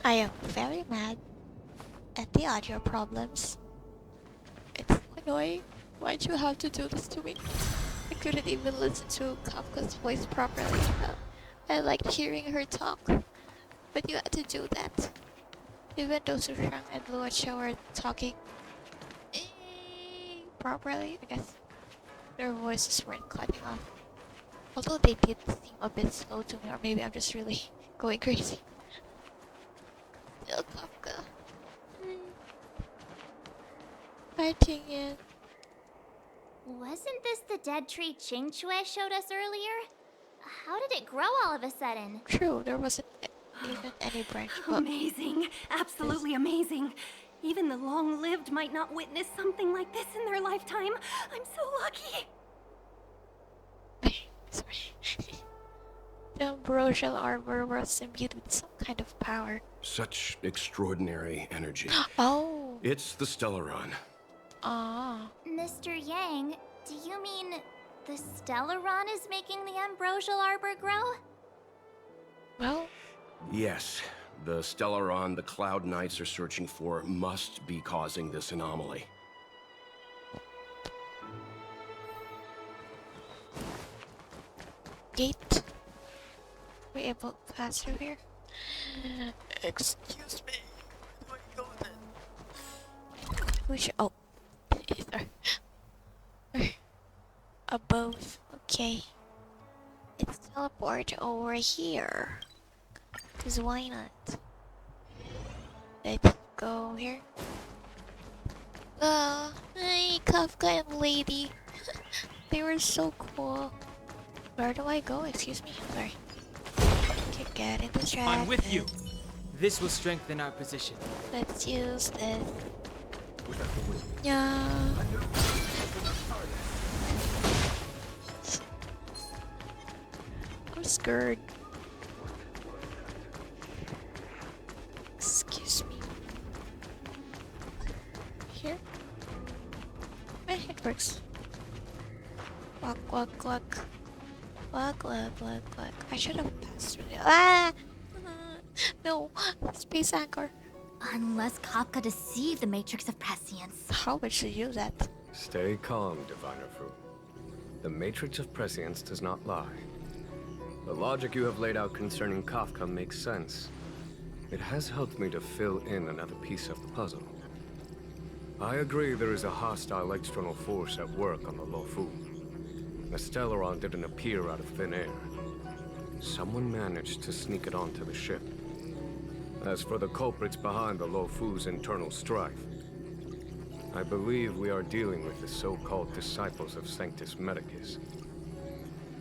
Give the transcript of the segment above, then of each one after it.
I am very mad at the audio problems. It's annoying. Why'd you have to do this to me? I couldn't even listen to Kafka's voice properly. I liked hearing her talk, but you had to do that. Even though Sushang and Luocha were talking properly, I guess their voices weren't cutting off. Although they did seem a bit slow to me, or maybe I'm just really going crazy. Still Kafka. Fighting it. Wasn't this the dead tree Qingque showed us earlier? How did it grow all of a sudden? True, there wasn't even any branch. Amazing. Absolutely amazing. Even the long-lived might not witness something like this in their lifetime. I'm so lucky. Sorry. The ambrosial arbor was imbued with some kind of power. Such extraordinary energy. Oh. It's the Stellaron. Ah. Mr. Yang, do you mean the Stellaron is making the ambrosial arbor grow? Well. Yes. The Stellaron the Cloud Knights are searching for must be causing this anomaly. Gate. We able to pass through here? Excuse me. Where do I go then? We should. Oh. Sorry. Above. Okay. Let's teleport over here. Cause why not? Let's go here. Hey, Kafka and Lady. They were so cool. Where do I go? Excuse me. Sorry. Keep getting distracted. I'm with you. This will strengthen our position. Let's use this. Yeah. I'm scared. Excuse me. Here? It works. Walk, walk, walk. Walk, walk, walk, walk. I should have passed through there. Ah! No! Space anchor. Unless Kafka deceived the Matrix of Prescience. How would she use that? Stay calm, Diviner Fu. The Matrix of Prescience does not lie. The logic you have laid out concerning Kafka makes sense. It has helped me to fill in another piece of the puzzle. I agree there is a hostile external force at work on the Luofu. The Stellaron didn't appear out of thin air. Someone managed to sneak it onto the ship. As for the culprits behind the Luofu's internal strife, I believe we are dealing with the so-called Disciples of Sanctus Medicus.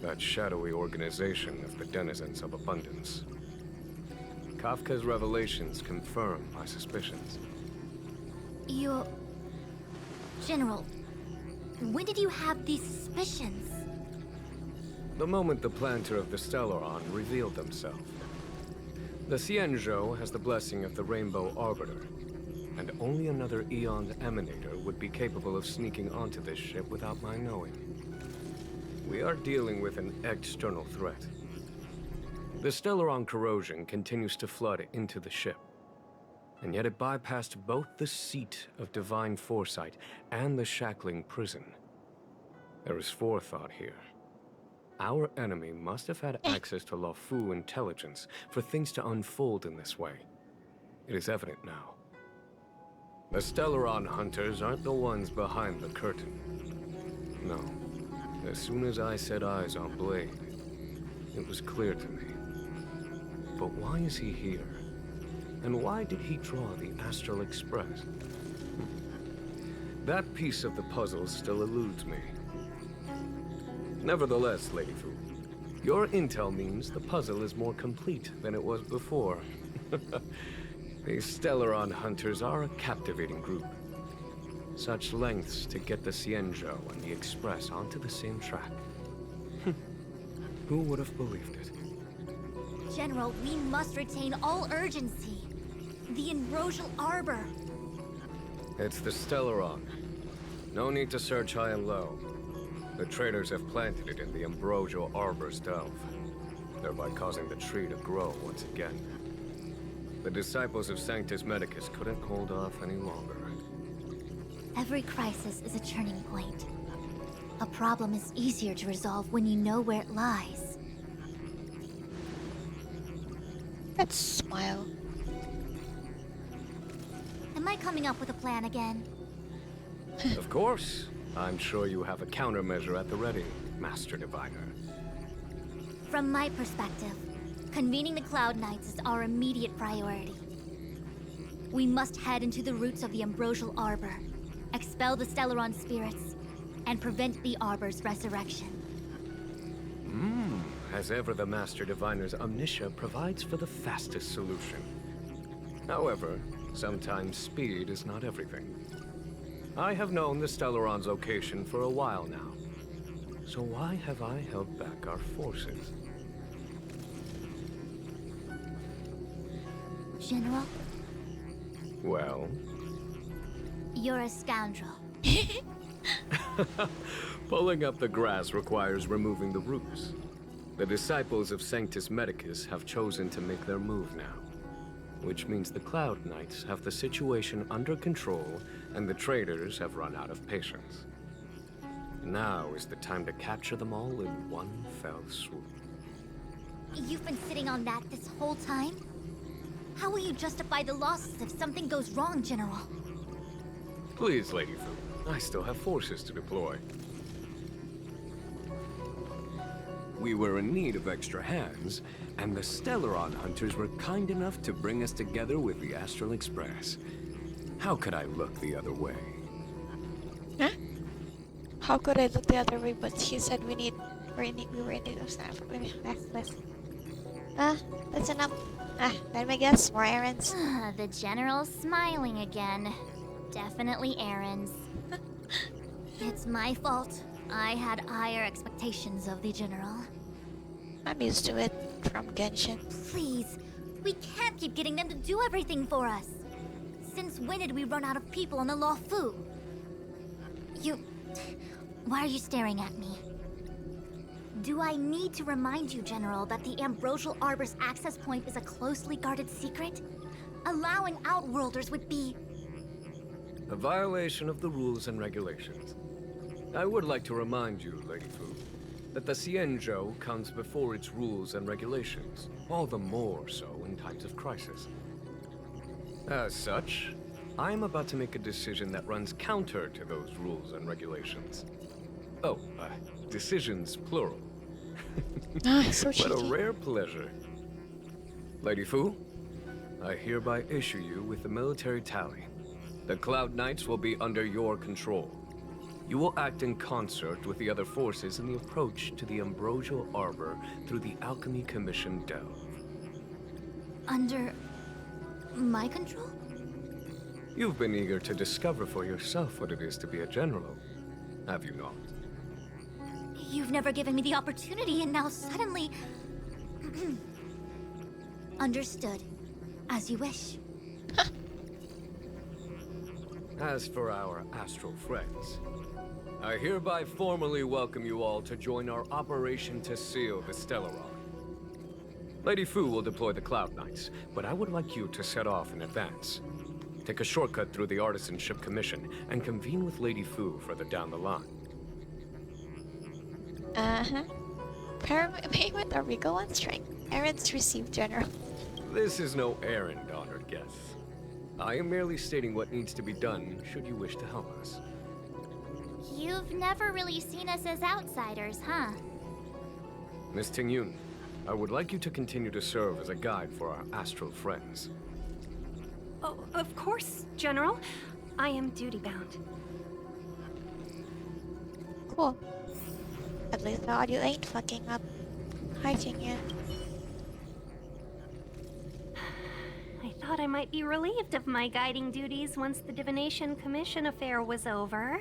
That shadowy organization of the denizens of abundance. Kafka's revelations confirm my suspicions. General, when did you have these suspicions? The moment the planter of the Stellaron revealed himself. The Xianzhou has the blessing of the Rainbow Arbiter, and only another Eon's Emanator would be capable of sneaking onto this ship without my knowing. We are dealing with an external threat. The Stellaron corrosion continues to flood into the ship, and yet it bypassed both the seat of divine foresight and the shackling prison. There is forethought here. Our enemy must have had access to Luofu intelligence for things to unfold in this way. It is evident now. The Stellaron hunters aren't the ones behind the curtain. No. As soon as I set eyes on Blade, it was clear to me. But why is he here? And why did he draw the Astral Express? That piece of the puzzle still eludes me. Nevertheless, Lady Fu, your intel means the puzzle is more complete than it was before. These Stellaron hunters are a captivating group. Such lengths to get the Xianzhou and the Express onto the same track. Who would have believed it? General, we must retain all urgency. The ambrosial arbor. It's the Stellaron. No need to search high and low. The traders have planted it in the ambrosial arbor's delve, thereby causing the tree to grow once again. The disciples of Sanctus Medicus couldn't hold off any longer. Every crisis is a turning point. A problem is easier to resolve when you know where it lies. Let's smile. Am I coming up with a plan again? Of course. I'm sure you have a countermeasure at the ready, Master Diviner. From my perspective, convening the Cloud Knights is our immediate priority. We must head into the roots of the Ambrosial Arbor, expel the Stellaron spirits, and prevent the Arbor's resurrection. As ever, the Master Diviner's omniscia provides for the fastest solution. However, sometimes speed is not everything. I have known the Stellaron's location for a while now. So why have I held back our forces? General, Well, you're a scoundrel. pulling up the grass requires removing the roots. The disciples of Sanctus Medicus have chosen to make their move now, which means the Cloud Knights have the situation under control and the traitors have run out of patience. Now is the time to capture them all in one fell swoop. You've been sitting on that this whole time? How will you justify the losses if something goes wrong, General? Please, Lady Fu, I still have forces to deploy. We were in need of extra hands, and the Stellaron hunters were kind enough to bring us together with the Astral Express. How could I look the other way? Huh? How could I look the other way? But he said we were in need of staff. That's enough. Let me guess, more errands. The General's smiling again. Definitely errands. It's my fault. I had higher expectations of the General. I'm used to it from Genshin. Please, we can't keep getting them to do everything for us. Since when did we run out of people on the Luofu? Why are you staring at me? Do I need to remind you, General, that the Ambrosial Arbor's access point is a closely guarded secret? Allowing Outworlders would be... A violation of the rules and regulations. I would like to remind you, Lady Fu, that the Xianzhou comes before its rules and regulations, all the more so in times of crisis. As such, I am about to make a decision that runs counter to those rules and regulations. Oh, decisions plural. So What a cheeky. rare pleasure. Lady Fu, I hereby issue you with the military tally. The Cloud Knights will be under your control. You will act in concert with the other forces in the approach to the Ambrosial Arbor through the Alchemy Commission Delve. under... my control? You've been eager to discover for yourself what it is to be a general, have you not? You've never given me the opportunity, and now suddenly... Understood. As you wish. As for our astral friends, I hereby formally welcome you all to join our operation to seal the Stellaron. Lady Fu will deploy the Cloud Knights, but I would like you to set off in advance. Take a shortcut through the Artisanship Commission and convene with Lady Fu further down the line. Payment or we go on strike. Errands received, General. This is no errand, honored guest. I am merely stating what needs to be done should you wish to help us. You've never really seen us as outsiders, huh? Miss Tingyun, I would like you to continue to serve as a guide for our astral friends. Oh, of course, General. I am duty-bound. Cool. At least the audio ain't fucking up. Hi, Tingyun. I thought I might be relieved of my guiding duties once the Divination Commission affair was over.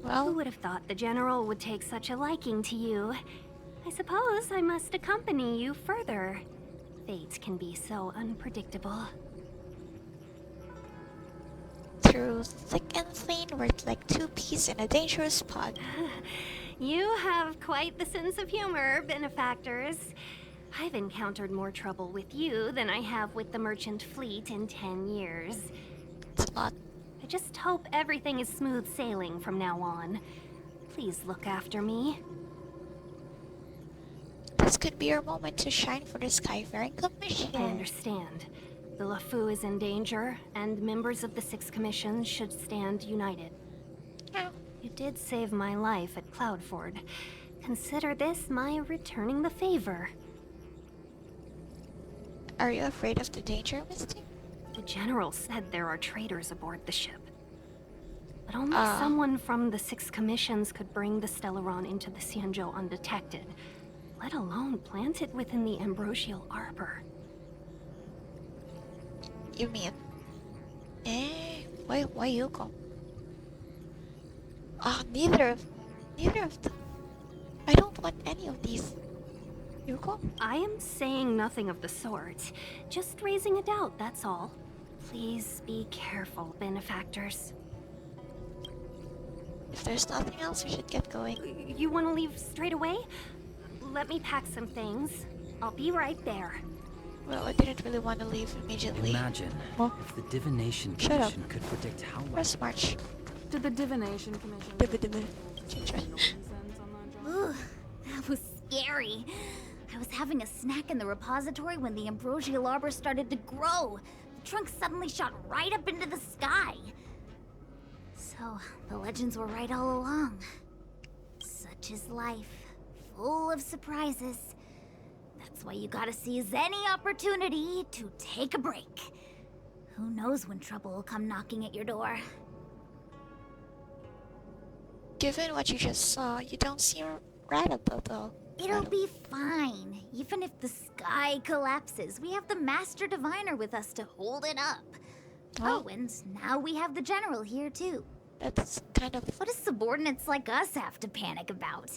Who Well, would have thought the General would take such a liking to you? I suppose I must accompany you further. Fate can be so unpredictable. through thick and thin, we're like two peas in a dangerous pod. You have quite the sense of humor, benefactors. I've encountered more trouble with you than I have with the merchant fleet in 10 years. It's a lot. I just hope everything is smooth sailing from now on. Please look after me. This could be your moment to shine for the Skyfaring Commission. I understand. The LeFou is in danger, and members of the Sixth Commission should stand united. Yeah. You did save my life at Cloudford. Consider this my returning the favor. Are you afraid of the danger, Misty? The General said there are traitors aboard the ship. But only Ah. someone from the Six Commissions could bring the Stellaron into the Xianzhou undetected, let alone plant it within the Ambrosial Arbor. You mean? Why you go? Neither of them. I don't want any of these. You go. I am saying nothing of the sort. Just raising a doubt, that's all. Please be careful, benefactors. If there's nothing else, we should get going. You want to leave straight away? Let me pack some things. I'll be right there. Well, I didn't really want to leave immediately. Imagine if the Divination Shut up. Commission could predict how much. Press March. Did the Divination Commission Ooh, that was scary. I was having a snack in the repository when the Ambrosial Arbor started to grow. The trunk suddenly shot right up into the sky. So, the legends were right all along. Such is life, full of surprises. That's why you gotta seize any opportunity to take a break. Who knows when trouble will come knocking at your door. Given what you just saw, you don't seem radical though. It'll be fine. Even if the sky collapses, we have the Master Diviner with us to hold it up. Oh, and now we have the General here too. That's kind of... What do subordinates like us have to panic about?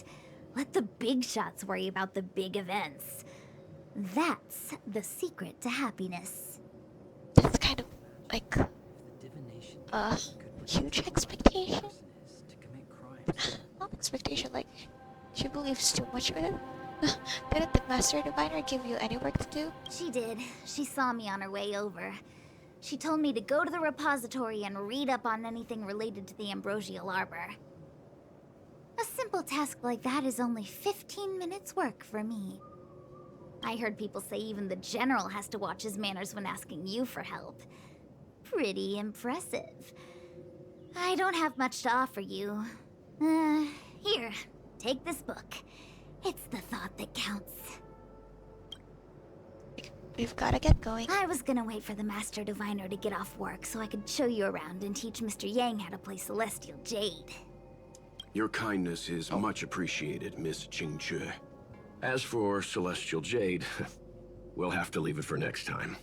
Let the big shots worry about the big events. That's the secret to happiness. That's kind of like... The Divination Commission could predict huge how much expectation. a person is to commit crimes. Not expectation, like... She believes too much with it. Didn't the Master Diviner give you any work to do? She did. She saw me on her way over. She told me to go to the repository and read up on anything related to the Ambrosial Arbor. A simple task like that is only 15 minutes work for me. I heard people say even the General has to watch his manners when asking you for help. Pretty impressive. I don't have much to offer you. Here, take this book. It's the thought that counts. We've gotta get going. I was gonna wait for the Master Diviner to get off work so I could show you around and teach Mr. Yang how to play Celestial Jade. Your kindness is much appreciated, Miss Qingque. As for Celestial Jade, we'll have to leave it for next time.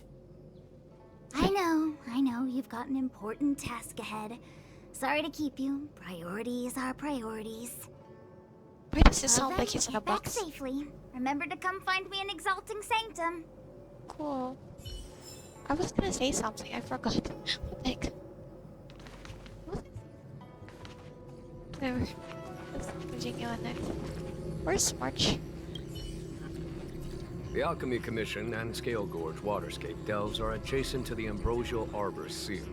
I know, you've got an important task ahead. Sorry to keep you. Priorities are priorities. Why does it Well sound then, like he's in a get back box? safely. Remember to come find me in Exalting Sanctum. Cool. I was gonna say something, I forgot. What the heck? Whatever. Let's continue on next. Where's March? The Alchemy Commission and Scale Gorge Waterscape delves are adjacent to the Ambrosial Arbor seal.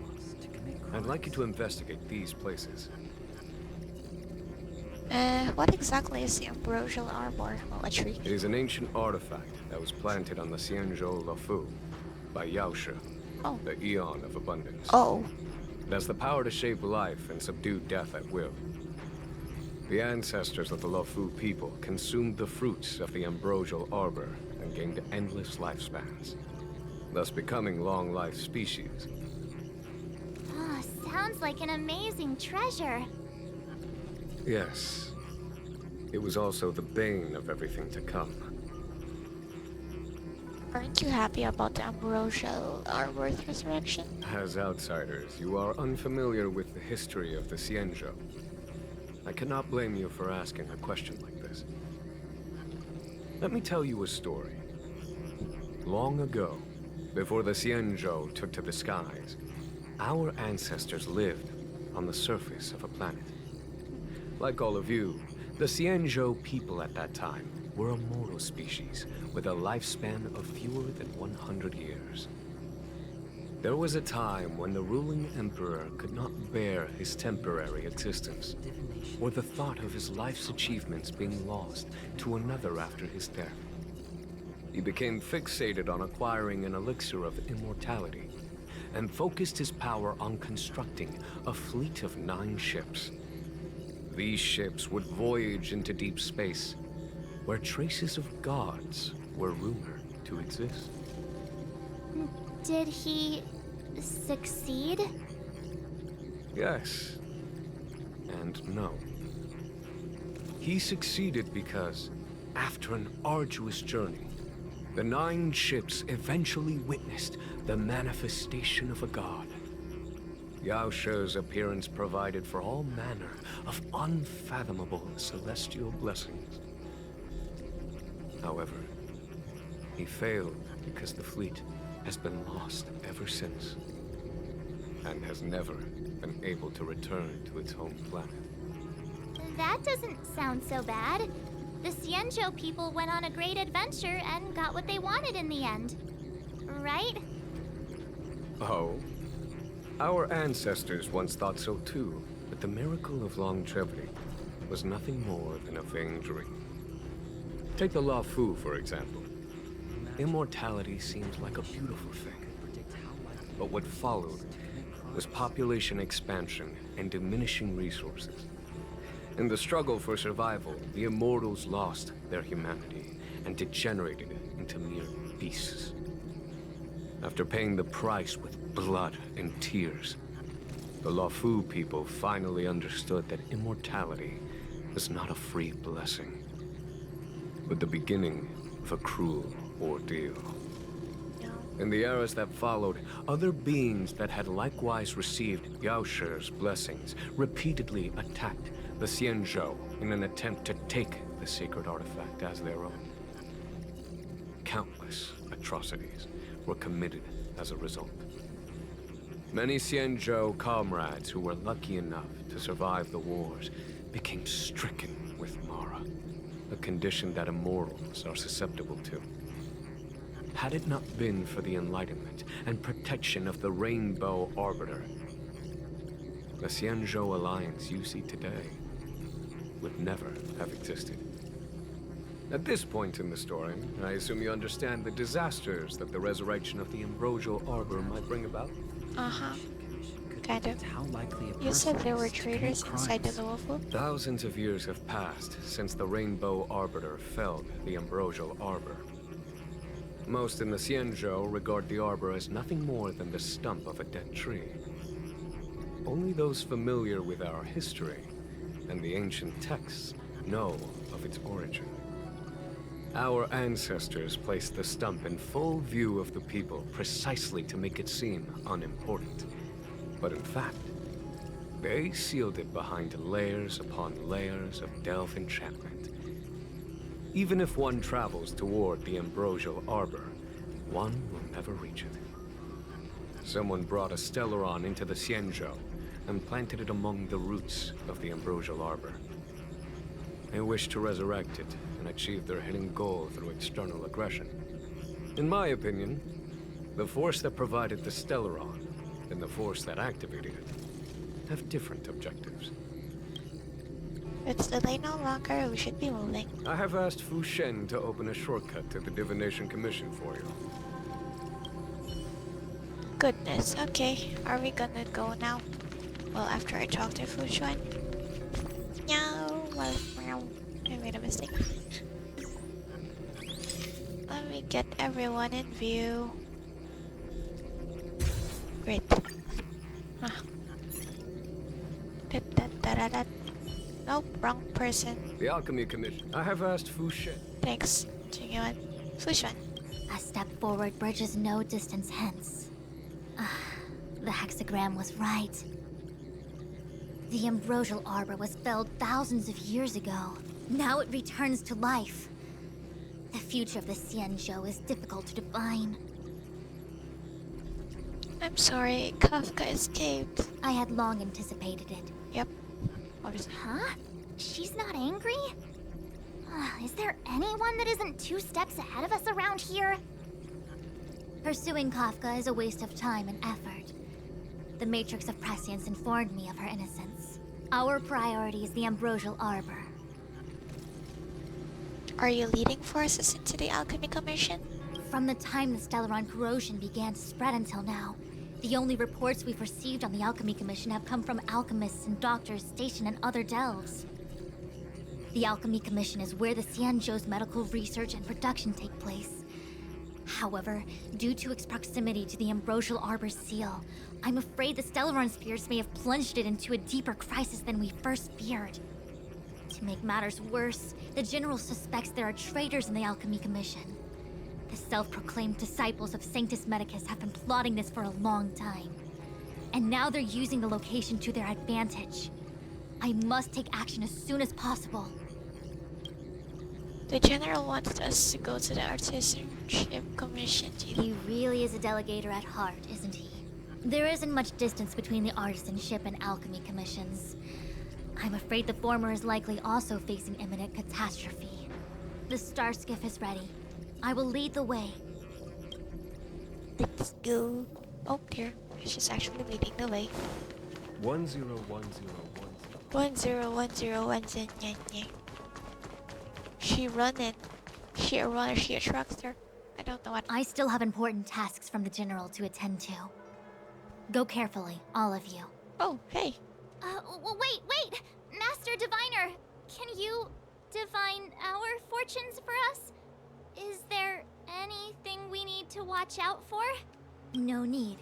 I'd like you to investigate these places. What exactly is the Ambrosial Arbor? Well, a tree. It is an ancient artifact that was planted on the Xianzhou LeFou by Yaoshe, Oh. the Eon of Abundance. Oh. It has the power to shape life and subdue death at will. The ancestors of the LeFou people consumed the fruits of the Ambrosial Arbor and gained endless lifespans, thus becoming long-life species. Oh, sounds like an amazing treasure. Yes. It was also the bane of everything to come. Aren't you happy about the Ambrosial Arbor's resurrection? As outsiders, you are unfamiliar with the history of the Xianzhou. I cannot blame you for asking a question like this. Let me tell you a story. Long ago, before the Xianzhou took to the skies, our ancestors lived on the surface of a planet. Like all of you, the Xianzhou people at that time were a mortal species with a lifespan of fewer than 100 years. There was a time when the ruling emperor could not bear his temporary existence, or the thought of his life's achievements being lost to another after his death. He became fixated on acquiring an elixir of immortality, and focused his power on constructing a fleet of 9 ships. These ships would voyage into deep space, where traces of gods were rumored to exist. Did he succeed? Yes, and no. He succeeded because, after an arduous journey, the 9 ships eventually witnessed the manifestation of a god. Yao She's appearance provided for all manner of unfathomable celestial blessings. However, he failed because the fleet has been lost ever since, and has never been able to return to its home planet. That doesn't sound so bad. The Xianzhou people went on a great adventure and got what they wanted in the end. Right? Oh? Our ancestors once thought so too, but the miracle of longevity was nothing more than a vain dream. Take the La Fu, for example. Immortality seems like a beautiful thing. But what followed was population expansion and diminishing resources. In the struggle for survival, the immortals lost their humanity and degenerated into mere beasts. After paying the price with blood and tears, the La Fu people finally understood that immortality was not a free blessing, but the beginning of a cruel ordeal. In the eras that followed, other beings that had likewise received Yao She's blessings repeatedly attacked the Xianzhou in an attempt to take the sacred artifact as their own. Countless atrocities were committed as a result. Many Xianzhou comrades who were lucky enough to survive the wars became stricken with Mara, a condition that immortals are susceptible to. Had it not been for the enlightenment and protection of the Rainbow Arbiter, the Xianzhou Alliance you see today would never have existed. At this point in the story, I assume you understand the disasters that the resurrection of the Ambrosial Arbor might bring about? Uh-huh. Kind of. How likely a You said person there were is to commit traitors inside the crimes. Novel? Thousands of years have passed since the Rainbow Arbiter felled the Ambrosial Arbor. Most in the Xianzhou regard the Arbor as nothing more than the stump of a dead tree. Only those familiar with our history and the ancient texts know of its origin. Our ancestors placed the stump in full view of the people precisely to make it seem unimportant. But in fact, they sealed it behind layers upon layers of delve enchantment. Even if one travels toward the Ambrosial Arbor, one will never reach it. Someone brought a Stellaron into the Xianzhou and planted it among the roots of the Ambrosial Arbor. They wish to resurrect it and achieve their hidden goal through external aggression. In my opinion, the force that provided the Stellaron and the force that activated it have different objectives. It's delayed no longer, we should be moving. I have asked Fu Shen to open a shortcut to the Divination Commission for you. Goodness, okay. Are we gonna go now? Well, after I talk to Fu Xuan. No, well, I made a mistake. Let me get everyone in view. Great. Ah. Da-da-da-da-da. Nope, wrong person. The Alchemy Commission. I have asked Fu Shen. Thanks, Jingyuan. Fu Xuan. A step forward bridges no distance hence. The hexagram was right. The Ambrosial Arbor was felled thousands of years ago. Now it returns to life. The future of the Xianzhou is difficult to define. I'm sorry, Kafka escaped. I had long anticipated it. Yep. Obviously. Huh? She's not angry? Is there anyone that isn't 2 steps ahead of us around here? Pursuing Kafka is a waste of time and effort. The Matrix of Prescience informed me of her innocence. Our priority is the Ambrosial Arbor. Are you leading forces into the Alchemy Commission? From the time the Stellaron corrosion began to spread until now, the only reports we've received on the Alchemy Commission have come from alchemists and doctors stationed in other delves. The Alchemy Commission is where the Xianzhou's medical research and production take place. However, due to its proximity to the Ambrosial Arbor's seal, I'm afraid the Stellaron spheres may have plunged it into a deeper crisis than we first feared. To make matters worse, the General suspects there are traitors in the Alchemy Commission. The self-proclaimed disciples of Sanctus Medicus have been plotting this for a long time. And now they're using the location to their advantage. I must take action as soon as possible. The General wants us to go to the Artisanship Commission. He really is a delegator at heart, isn't he? There isn't much distance between the Artisanship and Alchemy Commissions. I'm afraid the former is likely also facing imminent catastrophe. The star skiff is ready. I will lead the way. Let's go. Oh dear, she's actually leading the way. 101010. 101010. She running. She a runner, she a truckster. I don't know what. I still have important tasks from the General to attend to. Go carefully, all of you. Oh, hey. Wait! Master Diviner! Can you divine our fortunes for us? Is there anything we need to watch out for? No need.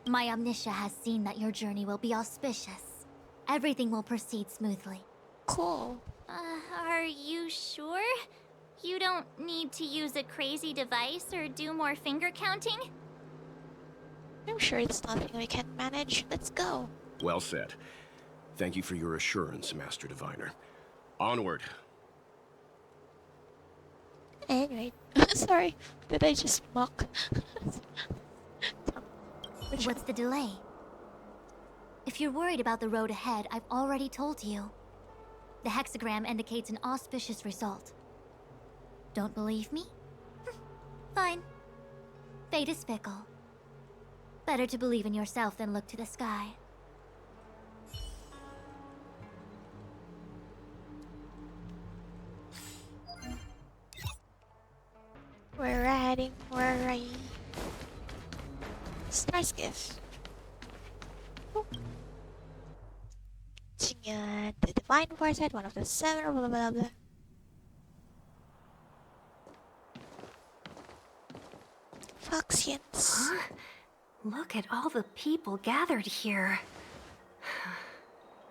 My Omniscia has seen that your journey will be auspicious. Everything will proceed smoothly. Cool. Are you sure? You don't need to use a crazy device or do more finger counting? I'm sure it's nothing we can't manage. Let's go. Well said. Thank you for your assurance, Master Diviner. Onward. Anyway, sorry. Did I just mock? What's the delay? If you're worried about the road ahead, I've already told you. The hexagram indicates an auspicious result. Don't believe me? Fine. Fate is fickle. Better to believe in yourself than look to the sky. We're riding. Star skiff. The divine foresight, one of the 7, blah blah blah. Foxians. Huh? Look at all the people gathered here.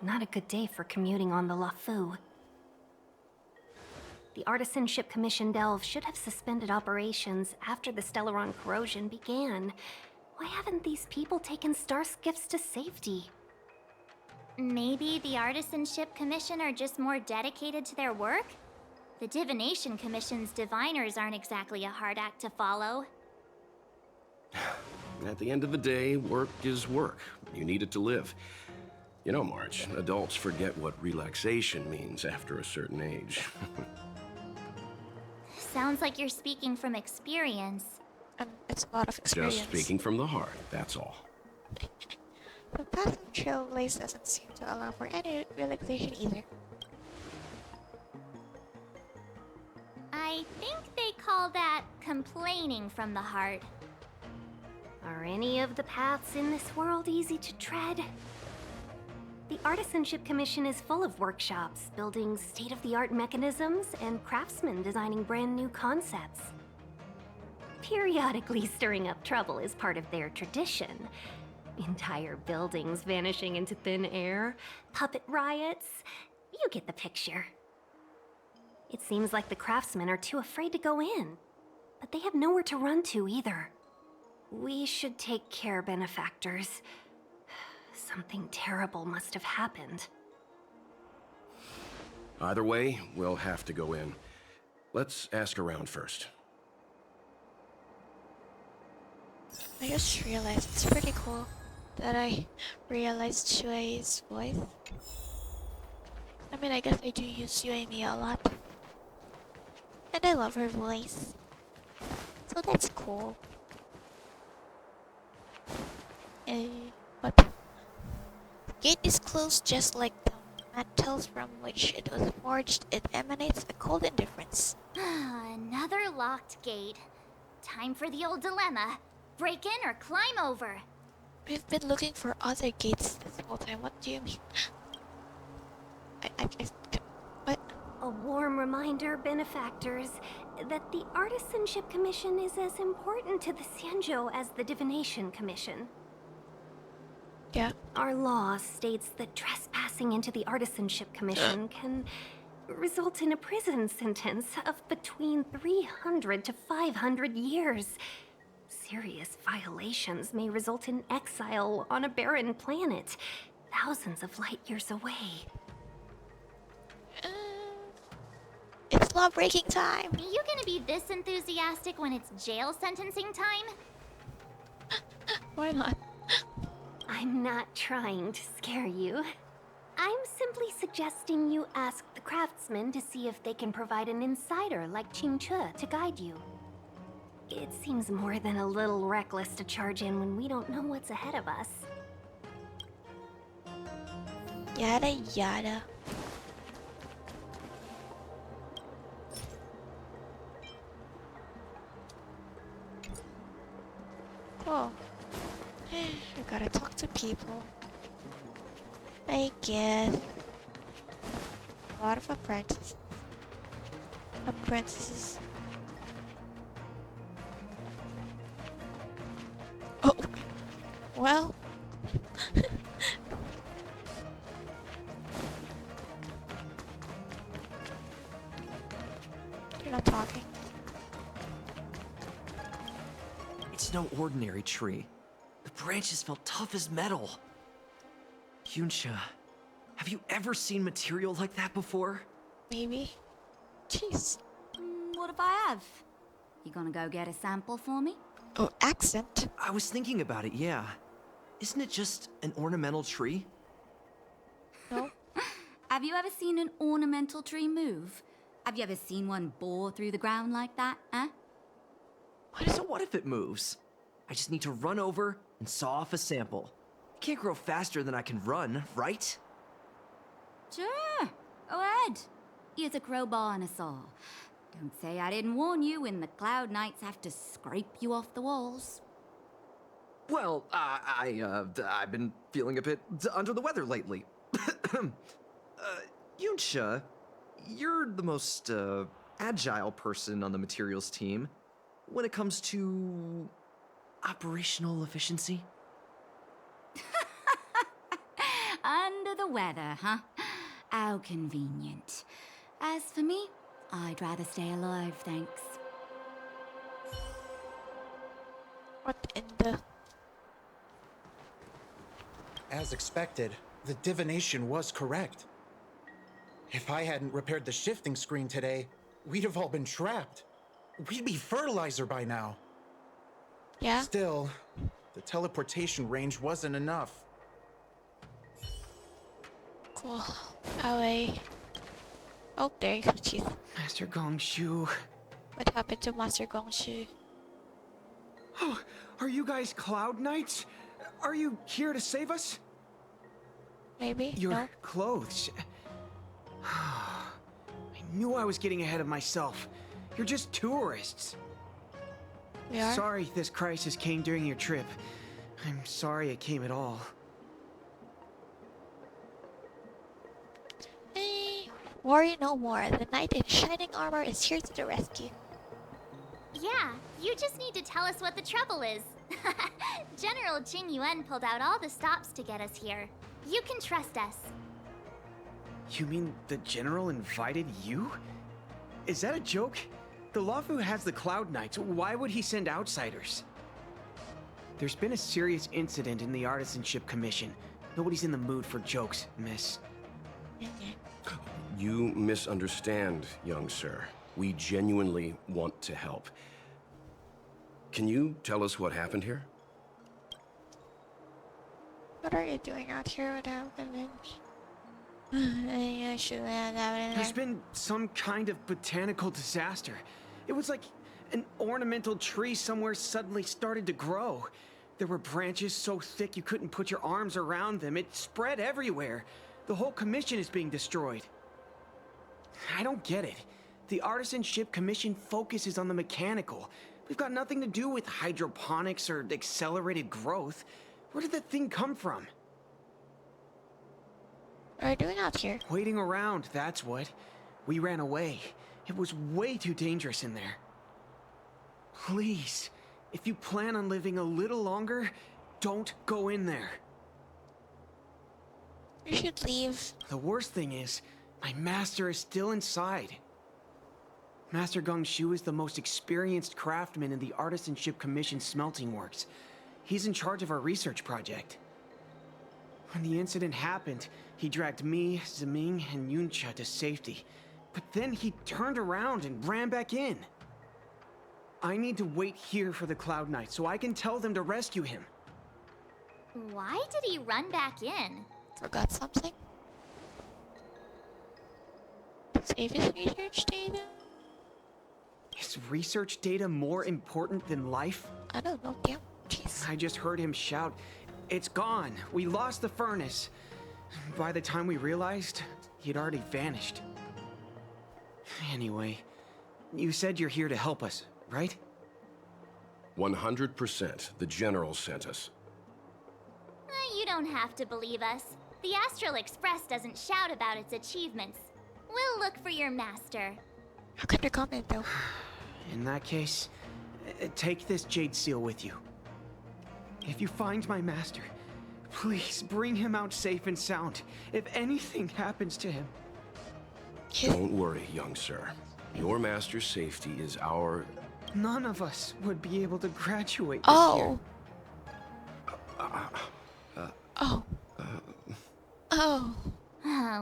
Not a good day for commuting on the LaFu. The Artisanship Commission Delve should have suspended operations after the Stellaron corrosion began. Why haven't these people taken star skiffs to safety? Maybe the Artisanship Commission are just more dedicated to their work? The Divination Commission's diviners aren't exactly a hard act to follow. At the end of the day, work is work. You need it to live. You know, March, adults forget what relaxation means after a certain age. Sounds like you're speaking from experience. It's a lot of experience. Just speaking from the heart, that's all. The path of Trailblaze doesn't seem to allow for any relaxation either. I think they call that complaining from the heart. Are any of the paths in this world easy to tread? The Artisanship Commission is full of workshops, building state-of-the-art mechanisms, and craftsmen designing brand new concepts. Periodically stirring up trouble is part of their tradition. Entire buildings vanishing into thin air, puppet riots. You get the picture. It seems like the craftsmen are too afraid to go in, but they have nowhere to run to either. We should take care, benefactors. Something terrible must have happened. Either way, we'll have to go in. Let's ask around first. I just realized it's pretty cool that I realized Shuei's voice. I mean, I guess I do use Yuemi a lot. I love her voice. So that's cool. But gate is closed just like the metals from which it was forged. It emanates a cold indifference. Another locked gate. Time for the old dilemma. Break in or climb over. We've been looking for other gates this whole time. What do you mean? What? A warm reminder, benefactors, that the Artisanship Commission is as important to the Xianzhou as the Divination Commission. Yeah. Our law states that trespassing into the Artisanship Commission can result in a prison sentence of between 300 to 500 years. Serious violations may result in exile on a barren planet, thousands of light years away. It's law-breaking time. Are you gonna be this enthusiastic when it's jail sentencing time? Why not? I'm not trying to scare you. I'm simply suggesting you ask the craftsmen to see if they can provide an insider like Qingche to guide you. It seems more than a little reckless to charge in when we don't know what's ahead of us. Yada yada. Oh. I gotta talk to people. I guess. A lot of apprentices. Oh. Well. You're not talking. It's no ordinary tree. The branches felt tough as metal. Yunsha, have you ever seen material like that before? Maybe. Jeez. What if I have? You gonna go get a sample for me? Oh, accent. I was thinking about it, yeah. Isn't it just an ornamental tree? No. Have you ever seen an ornamental tree move? Have you ever seen one bore through the ground like that, huh? So what if it moves? I just need to run over and saw off a sample. It can't grow faster than I can run, right? Sure. Go ahead. Here's a crowbar and a saw. Don't say I didn't warn you when the Cloud Knights have to scrape you off the walls. Well, I've been feeling a bit under the weather lately. Yunsha, you're the most agile person on the materials team when it comes to operational efficiency. Under the weather, huh? How convenient. As for me, I'd rather stay alive, thanks. What in the... As expected, the divination was correct. If I hadn't repaired the shifting screen today, we'd have all been trapped. We'd be fertilizer by now. Yeah? Still, the teleportation range wasn't enough. Cool. Away. Oh, there you go. Jeez. Master Gongshu. What happened to Master Gongshu? Oh, are you guys Cloud Knights? Are you here to save us? Maybe? Your No? clothes. I knew I was getting ahead of myself. You're just tourists. We are? Sorry this crisis came during your trip. I'm sorry it came at all. Worry no more. The knight in shining armor is here to the rescue. Yeah, you just need to tell us what the trouble is. General Jing Yuan pulled out all the stops to get us here. You can trust us. You mean the general invited you? Is that a joke? The Luofu has the Cloud Knights. Why would he send outsiders? There's been a serious incident in the Artisanship Commission. Nobody's in the mood for jokes, miss. You misunderstand, young sir. We genuinely want to help. Can you tell us what happened here? What are you doing out here without village? I shouldn't have that in There's there. been some kind of botanical disaster. It was like an ornamental tree somewhere suddenly started to grow. There were branches so thick you couldn't put your arms around them. It spread everywhere. The whole commission is being destroyed. I don't get it. The Artisanship Commission focuses on the mechanical. We've got nothing to do with hydroponics or accelerated growth. Where did that thing come from? What are you doing out here? Waiting around, that's what. We ran away. It was way too dangerous in there. Please, if you plan on living a little longer, don't go in there. You should leave. The worst thing is, my master is still inside. Master Gongshu is the most experienced craftsman in the Artisanship Commission smelting works. He's in charge of our research project. When the incident happened, he dragged me, Zeming, and Yuncha to safety. But then he turned around and ran back in. I need to wait here for the Cloud Knight so I can tell them to rescue him. Why did he run back in? Forgot something? Save his research data? Is research data more important than life? I don't know, damn. Jeez. I just heard him shout, "It's gone! We lost the furnace!" By the time we realized, he'd already vanished. Anyway, you said you're here to help us, right? 100%. The General sent us. You don't have to believe us. The Astral Express doesn't shout about its achievements. We'll look for your master. How could you comment though? In that case, take this jade seal with you. If you find my master, please bring him out safe and sound. If anything happens to him. Don't worry, young sir. Your master's safety is our... None of us would be able to graduate this Oh. year. Oh.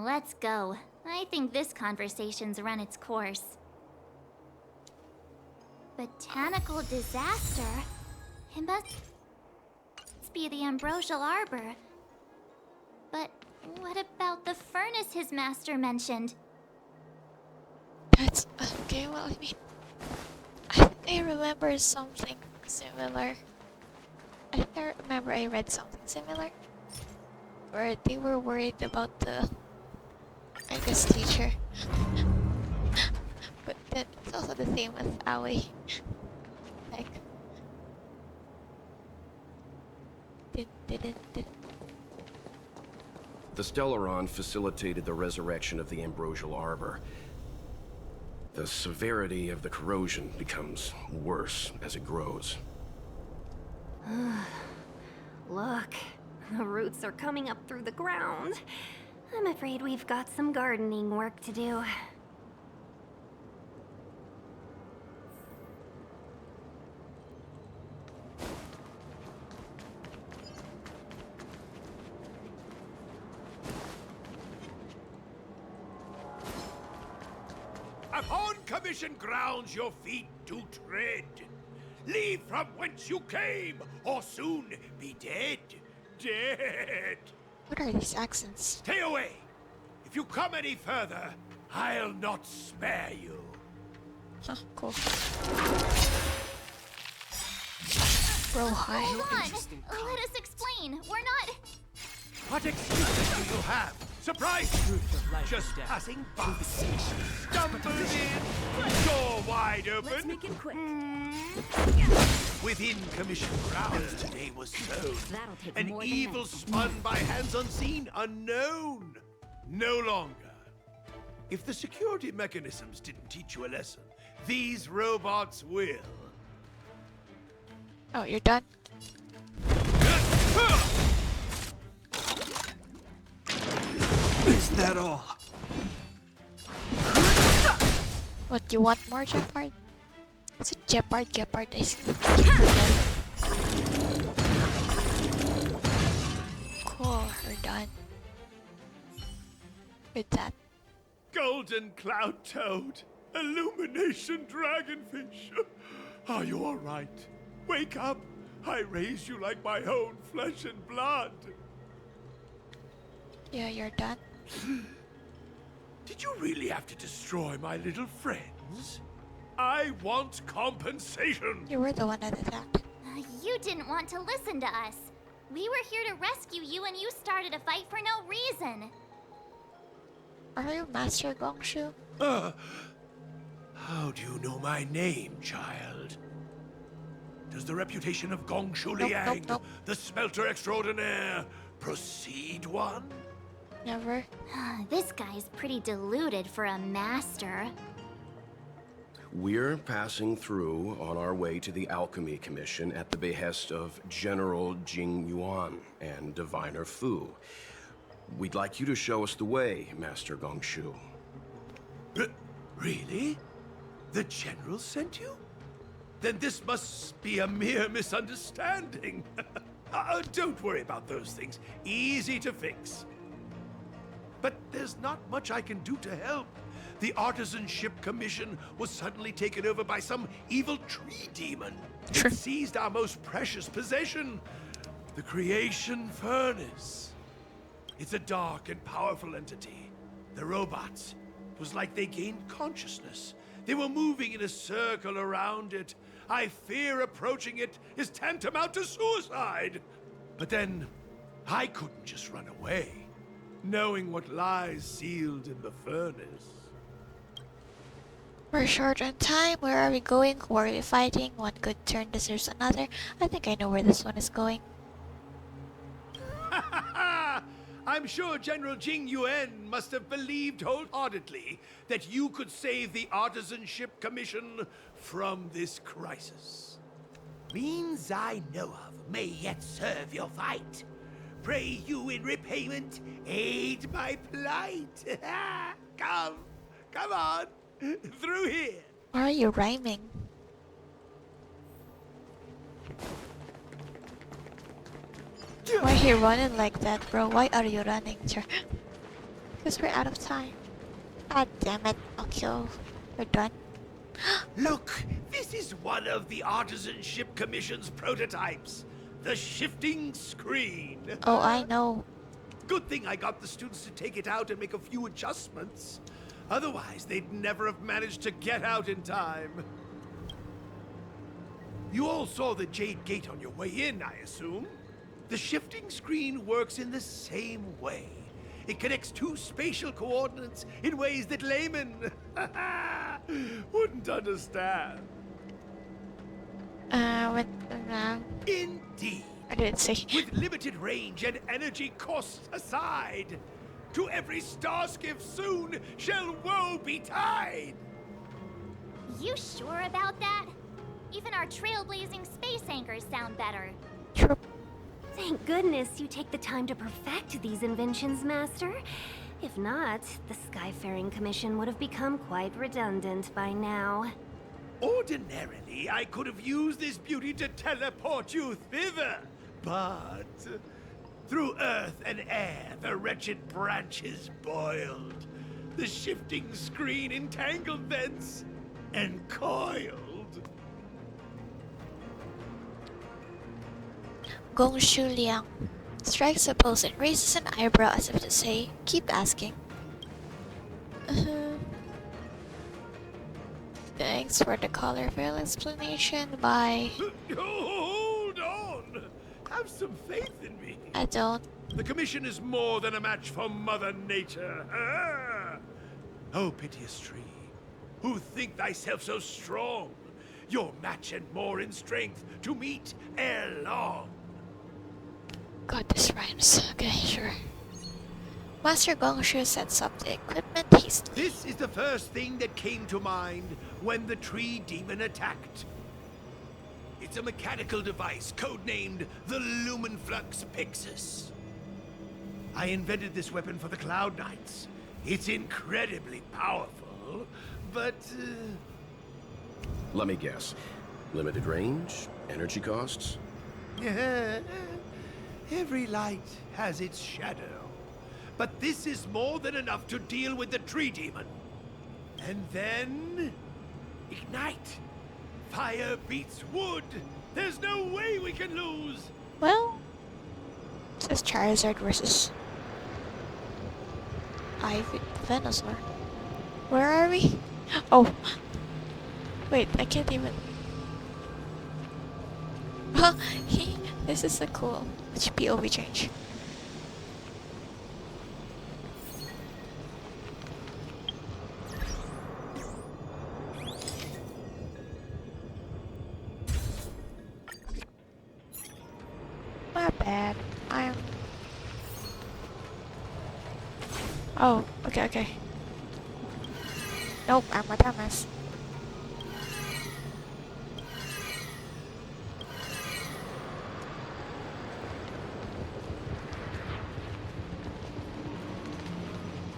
Let's go. I think this conversation's run its course. Botanical disaster? It must be the Ambrosial Arbor. But what about the furnace his master mentioned? That's okay, well, I mean, I think I remember something similar. I think I remember I read something similar. Where they were worried about the, I guess, teacher. But then it's also the same with Aoi. Like, didn't. The Stellaron facilitated the resurrection of the Ambrosial Arbor. The severity of the corrosion becomes worse as it grows. Look, the roots are coming up through the ground. I'm afraid we've got some gardening work to do. Upon commission grounds your feet do tread. Leave from whence you came, or soon be dead. Dead. What are these accents? Stay away. If you come any further, I'll not spare you. Huh, cool. Bro, hi. Hold on! Let us explain. We're not... What excuses do you have? Surprise! Just passing by. Stumbled in, door wide open. Let's make it quick. Within commission grounds today was sown an evil spun by hands unseen, unknown. No longer. If the security mechanisms didn't teach you a lesson, these robots will. Oh, you're done? Is that all? What, you want more, Jeopard? Is it Jeopard? I see. Cool, we're done. With that. Golden Cloud Toad, Illumination Dragonfish. Are you all right? Wake up. I raised you like my own flesh and blood. Yeah, you're done. Did you really have to destroy my little friends? I want compensation! You were the one that attacked. You didn't want to listen to us. We were here to rescue you and you started a fight for no reason. Are you Master Gongshu? How do you know my name, child? Does the reputation of Gongshu Nope, Liang, nope. the smelter extraordinaire, precede one? Never. This guy's pretty deluded for a master. We're passing through on our way to the Alchemy Commission at the behest of General Jing Yuan and Diviner Fu. We'd like you to show us the way, Master Gongshu. Really? The General sent you? Then this must be a mere misunderstanding. Don't worry about those things. Easy to fix. But there's not much I can do to help. The Artisanship Commission was suddenly taken over by some evil tree demon. It seized our most precious possession, the Creation Furnace. It's a dark and powerful entity. The robots, it was like they gained consciousness. They were moving in a circle around it. I fear approaching it is tantamount to suicide. But then, I couldn't just run away, knowing what lies sealed in the furnace. We're short on time. Where are we going? Who are we fighting? One good turn deserves another. I think I know where this one is going. I'm sure General Jing Yuan must have believed wholeheartedly that you could save the Artisanship Commission from this crisis. Means I know of may yet serve your fight. Pray you in repayment aid my plight. Come on, through here. Why are you rhyming? Why are you running like that, bro? Why are you running? Because we're out of time. God damn it. Okay, we're done. Look, this is one of the Artisanship Commission's prototypes. The shifting screen. Oh, I know. Good thing I got the students to take it out and make a few adjustments. Otherwise, they'd never have managed to get out in time. You all saw the Jade Gate on your way in, I assume? The shifting screen works in the same way. It connects two spatial coordinates in ways that laymen wouldn't understand. What? Indeed. I didn't say. With limited range and energy costs aside, to every star skiff soon shall woe betide. You sure about that? Even our trailblazing space anchors sound better. True. Thank goodness you take the time to perfect these inventions, Master. If not, the Skyfaring Commission would have become quite redundant by now. Ordinarily, I could have used this beauty to teleport you thither, but through earth and air, the wretched branches boiled. The shifting screen entangled thence and coiled. Gongshu Liang strikes a pose and raises an eyebrow as if to say, keep asking. Thanks for the colorful explanation. Bye. Hold on! Have some faith in me. I don't. The Commission is more than a match for Mother Nature. Oh, piteous tree, who think thyself so strong, your match and more in strength to meet ere long. God, this rhymes. Okay, sure. Master Gongshu sets up the equipment hastily. This is the first thing that came to mind when the tree demon attacked. It's a mechanical device codenamed the Lumenflux Pixis. I invented this weapon for the Cloud Knights. It's incredibly powerful, but... Let me guess. Limited range? Energy costs? Every light has its shadow. But this is more than enough to deal with the tree demon. And then... ignite! Fire beats wood! There's no way we can lose! Well, it says Charizard versus Venusaur. Where are we? Oh. Wait, I can't even. This is so cool. Which POV change? My bad. I'm. Oh, okay. Nope, I'm a dumbass.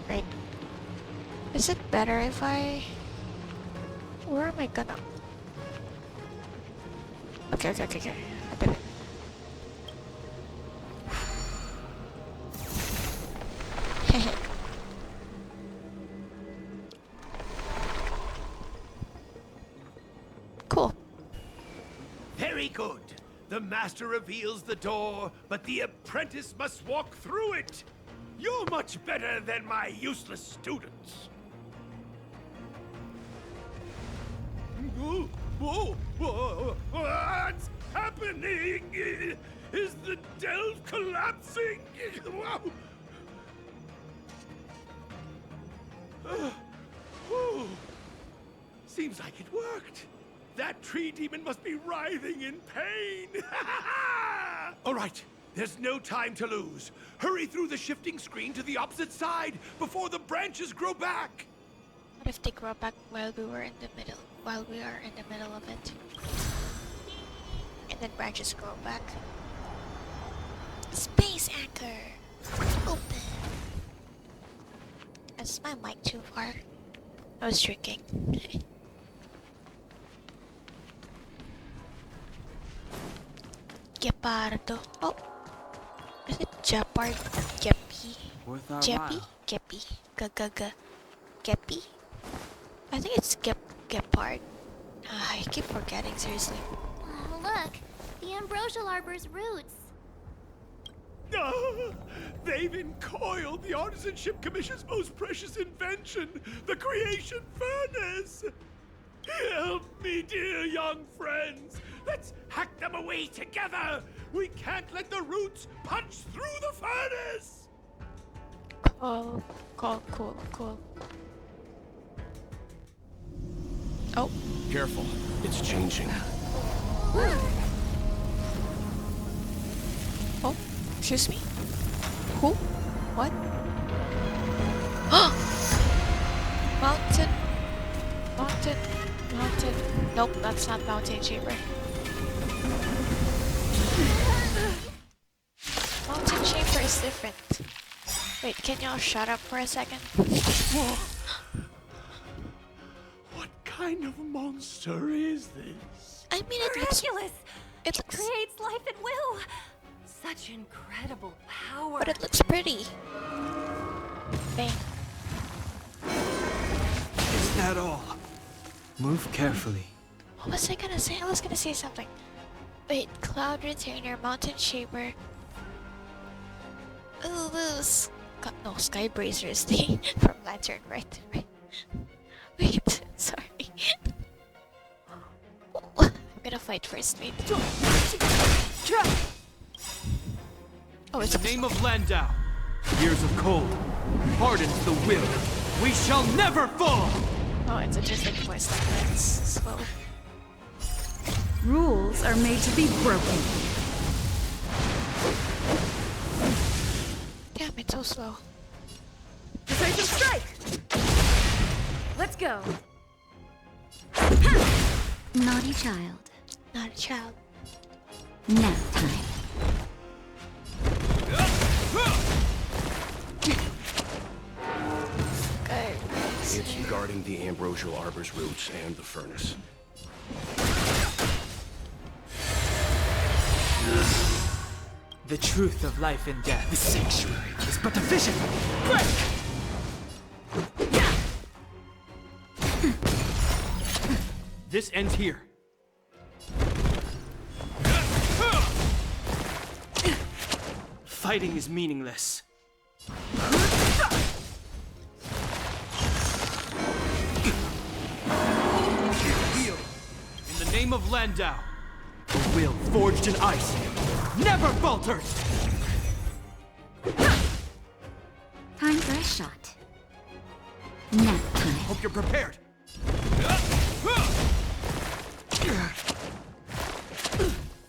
Right. Is it better if I... Where am I gonna... Okay. I did it. Cool. Very good. The master reveals the door, but the apprentice must walk through it. You're much better than my useless students. Whoa! What's happening? Is the delve collapsing? Seems like it worked. That tree demon must be writhing in pain. All right, there's no time to lose. Hurry through the shifting screen to the opposite side before the branches grow back. What if they grow back while we are in the middle of it? And then branches grow back. Space anchor! Open! Is my mic too far? I was drinking. Gepardo. Oh! Is it Jeopard? Geppy? Jeppy? Geppy. Geppy? I think it's Gepard. I keep forgetting, seriously. Oh, look! The ambrosial arbor's roots. They've encoiled the Artisanship Commission's most precious invention, the creation furnace! Help me, dear young friends! Let's hack them away together! We can't let the roots punch through the furnace! Cool. Oh. Careful. It's changing. Oh, excuse me? Who? What? Mountain. Nope, that's not Mountain Chamber. Mountain Chamber is different. Wait, can y'all shut up for a second? What kind of monster is this? I mean, it looks... It creates life at will! Such incredible power! But it looks pretty. Bang. Is that all? Move carefully. What was I gonna say? I was gonna say something. Wait, Cloud Retainer, Mountain Shaper. Ooh, no, Sky Bracer is the from Lantern, right? Wait, sorry. I'm gonna fight first, wait. Oh, it's in the name of Landau, years of cold, hardens the will. We shall never fall! Oh, it's a different voice like that. It's slow. Rules are made to be broken. Damn, it's so slow. Decisive strike! Let's go. Naughty child. Not a child. Nap time. It's guarding the ambrosial arbor's roots and the furnace. The truth of life and death. The sanctuary is but a vision. Break! This ends here. Fighting is meaningless. name of Landau, a will forged in ice never falters! Time for a shot. Nap time. Hope you're prepared.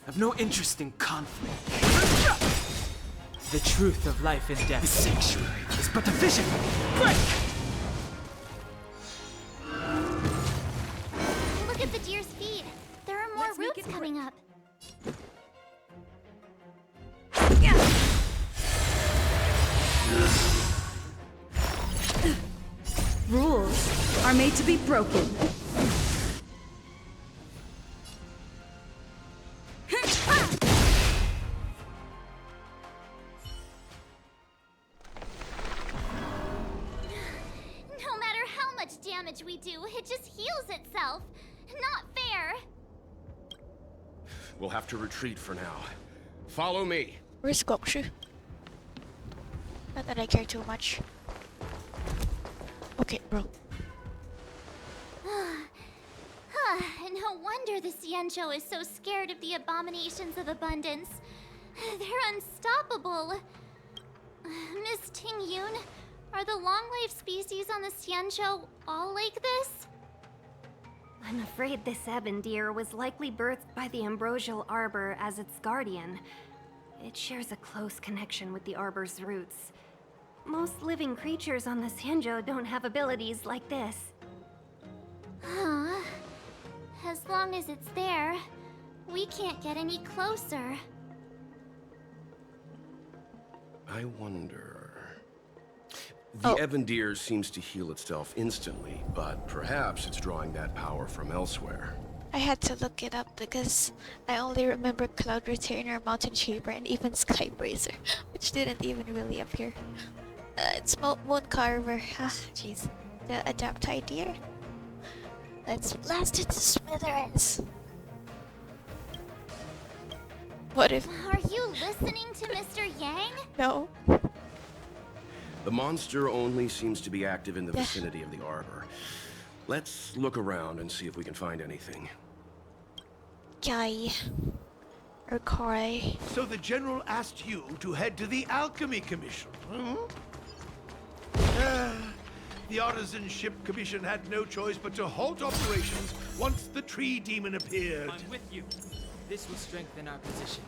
I've no interest in conflict. The truth of life and death. The sanctuary is but a vision. Break! Look at the deer's feet. There are more roots coming up. Rules are made to be broken. No matter how much damage we do, it just heals itself. Not fair. We'll have to retreat for now. Follow me. Where's Gongshu? Not that I care too much. Okay, bro. No wonder the Xianzhou is so scared of the abominations of abundance. They're unstoppable. Miss Ting Yun, are the long-life species on the Xianzhou all like this? I'm afraid this ebon deer was likely birthed by the ambrosial arbor as its guardian. It shares a close connection with the arbor's roots. Most living creatures on the Xianzhou don't have abilities like this. Huh. As long as it's there, we can't get any closer. I wonder... The ebon deer seems to heal itself instantly, but perhaps it's drawing that power from elsewhere. I had to look it up because I only remember Cloud Retainer, Mountain Shaper, and even Skybracer, which didn't even really appear. It's Moon Carver. Ah, jeez. The Adaptite deer. Let's blast it to smithereens. What if... Are you listening to Mr. Yang? No. The monster only seems to be active in the vicinity of the arbor. Let's look around and see if we can find anything. Yai. Or Kai. So the General asked you to head to the Alchemy Commission, hmm? The Artisanship Commission had no choice but to halt operations once the tree demon appeared. I'm with you. This will strengthen our position.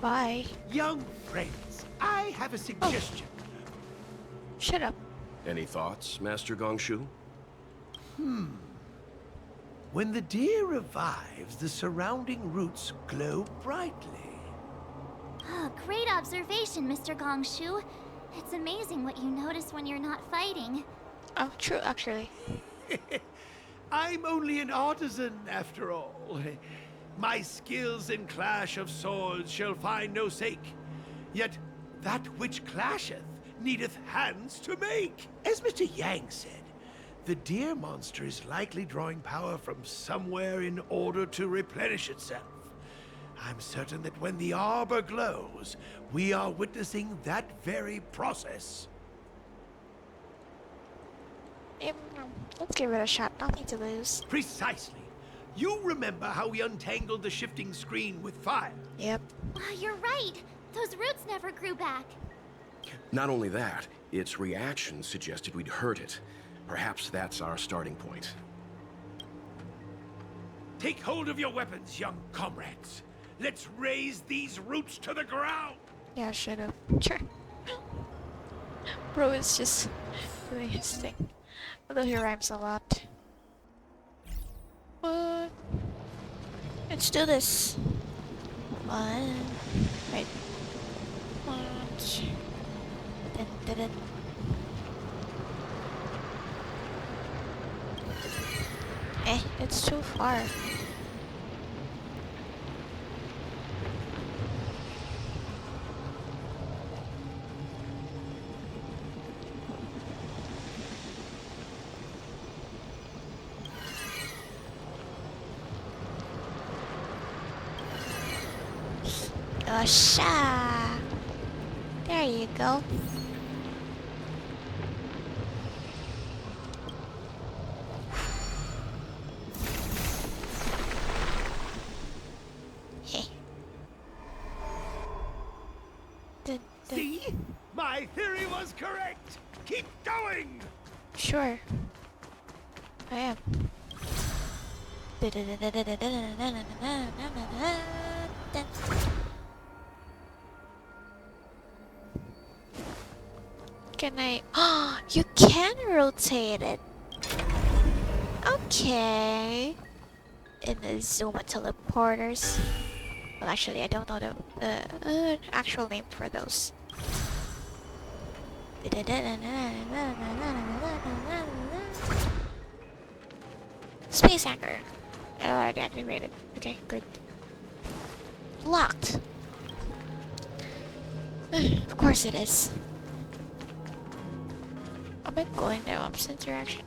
Bye. Young friends, I have a suggestion. Shut up. Any thoughts, Master Gongshu? When the deer revives, the surrounding roots glow brightly. Oh, great observation, Mr. Gongshu. It's amazing what you notice when you're not fighting. Oh, true, actually. I'm only an artisan, after all. My skills in clash of swords shall find no sake. Yet that which clasheth needeth hands to make. As Mr. Yang said, the deer monster is likely drawing power from somewhere in order to replenish itself. I'm certain that when the arbor glows, we are witnessing that very process. Let's give it a shot. Nothing to lose. Precisely. You remember how we untangled the shifting screen with fire? Yep. You're right. Those roots never grew back. Not only that, its reaction suggested we'd hurt it. Perhaps that's our starting point. Take hold of your weapons, young comrades. Let's raise these roots to the ground. Yeah, shut up. Sure. Bro is just doing his thing. Although he rhymes a lot. But let's do this. One. Wait. One. Dun. It's too far. Osha! There you go. theory was correct! Keep going! Sure. I am. Can I? Oh, you can rotate it. Okay. In the Zuma teleporters. Well, actually, I don't know the actual name for those. Space anchor. Oh, I deactivated. Okay, good. Locked. Of course it is. Am I going to opposite direction?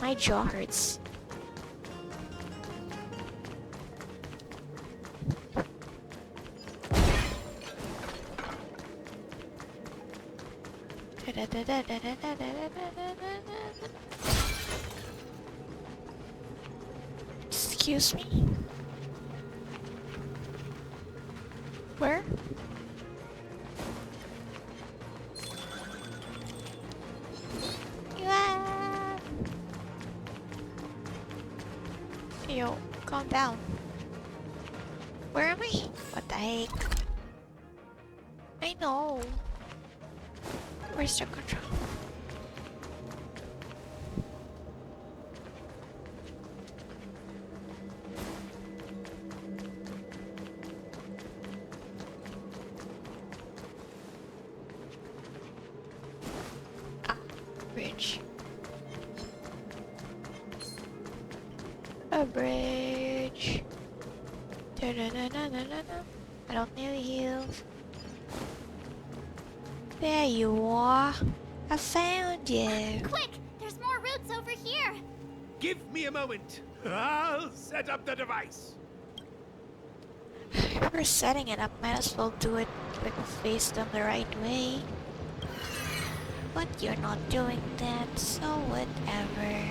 My jaw hurts. Excuse me? Where? Yeah. Yo, calm down. Where am I? What the heck? I know. Where's the control? Ah, bridge. A bridge. I don't need heals. There you are. I found you. Quick! There's more routes over here! Give me a moment. I'll set up the device. If we're setting it up, might as well do it like face them the right way. But you're not doing that, so whatever.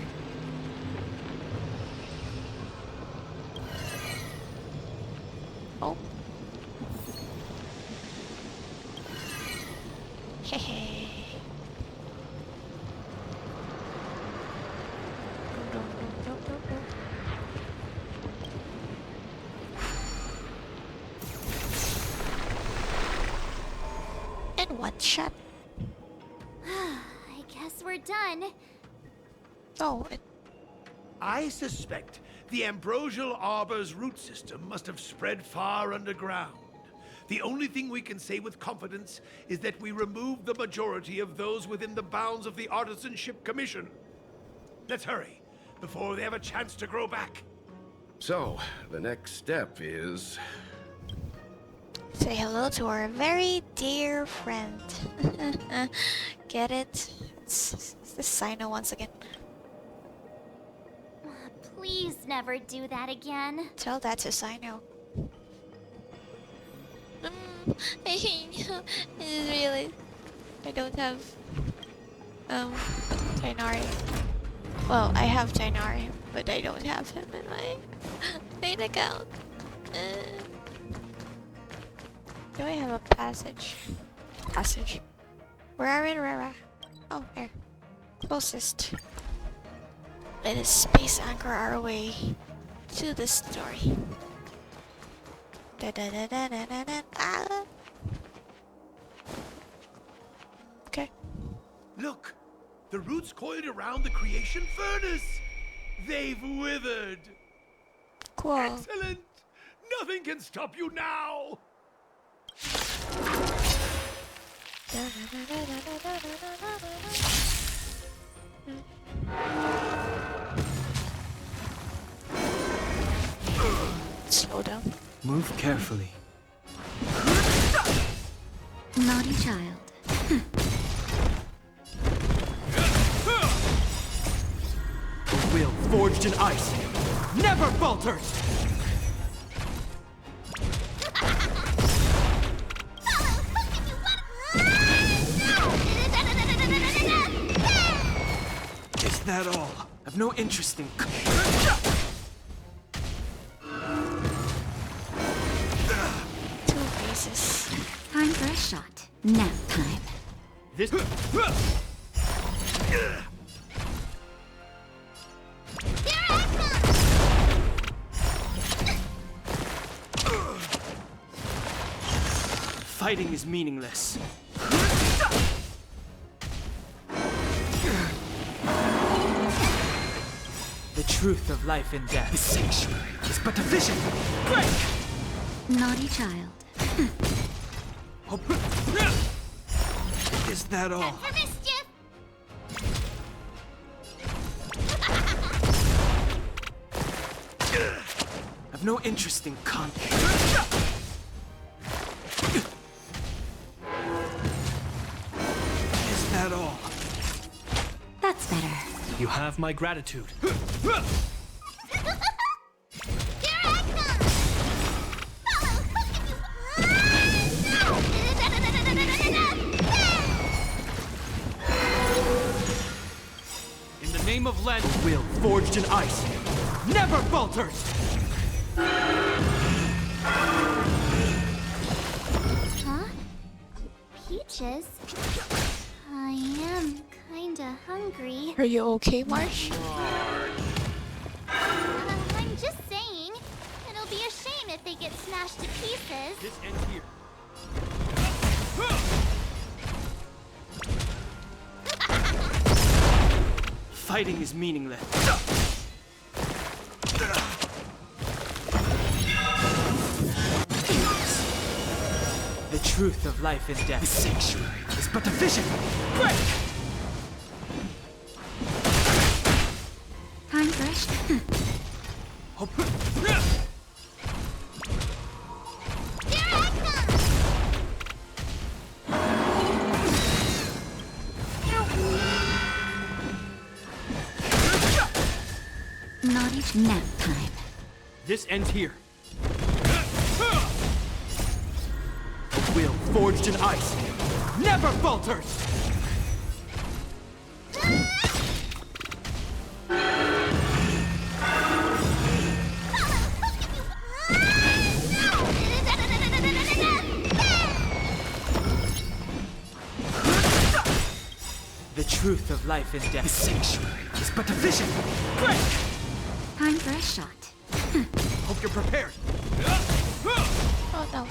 Oh. Hehe. And one shot. I guess we're done. Oh, I suspect the Ambrosial Arbor's root system must have spread far underground. The only thing we can say with confidence is that we removed the majority of those within the bounds of the Artisanship Commission. Let's hurry, before they have a chance to grow back. So, the next step is... say hello to our very dear friend. Get it? It's the Sino once again. Please never do that again. Tell that to Sino. Really, I don't have Tainari. Well, I have Tainari, but I don't have him in my main account. Do I have a passage? Passage. Where are we? Oh, there. Closest. Let us space anchor our way to the story. Ah. Okay. Look, the roots coiled around the creation furnace. They've withered. Cool. Excellent. Nothing can stop you now. Slow down. Move carefully. Naughty child. The will forged in ice never falters! Is that all? I've no interest in... Two faces. fresh shot. Nap time. This... Fighting is meaningless. The truth of life and death. This sanctuary is but a vision. Break! Naughty child. Is that all? For mischief! I've no interest in conflict. Is that all? That's better. You have my gratitude. In the name of Len, will forged in ice never falters! Huh? Peaches? I am kinda hungry. Are you okay, Marsh? I'm just saying. It'll be a shame if they get smashed to pieces. This ends here. Fighting is meaningless. The truth of life and death. This sanctuary is but a vision. Break! Time fresh. Naughty nap time. This ends here. Will forged in ice never falters! The truth of life and death. This sanctuary is but a vision. Break! Time for a shot. Hope you're prepared. Oh no.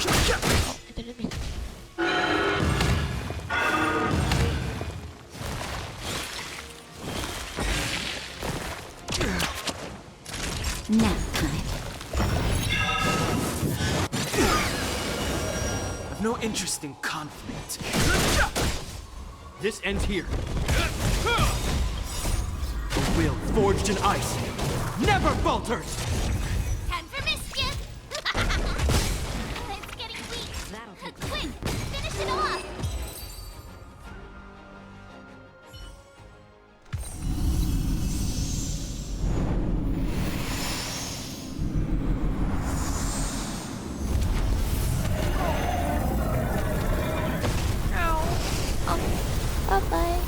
Oh, I didn't mean. Nap time. I've no interest in conflict. This ends here. Will forged in ice never falters! Time for mischief! It's getting weak. Quick, finish it off! Bye-bye.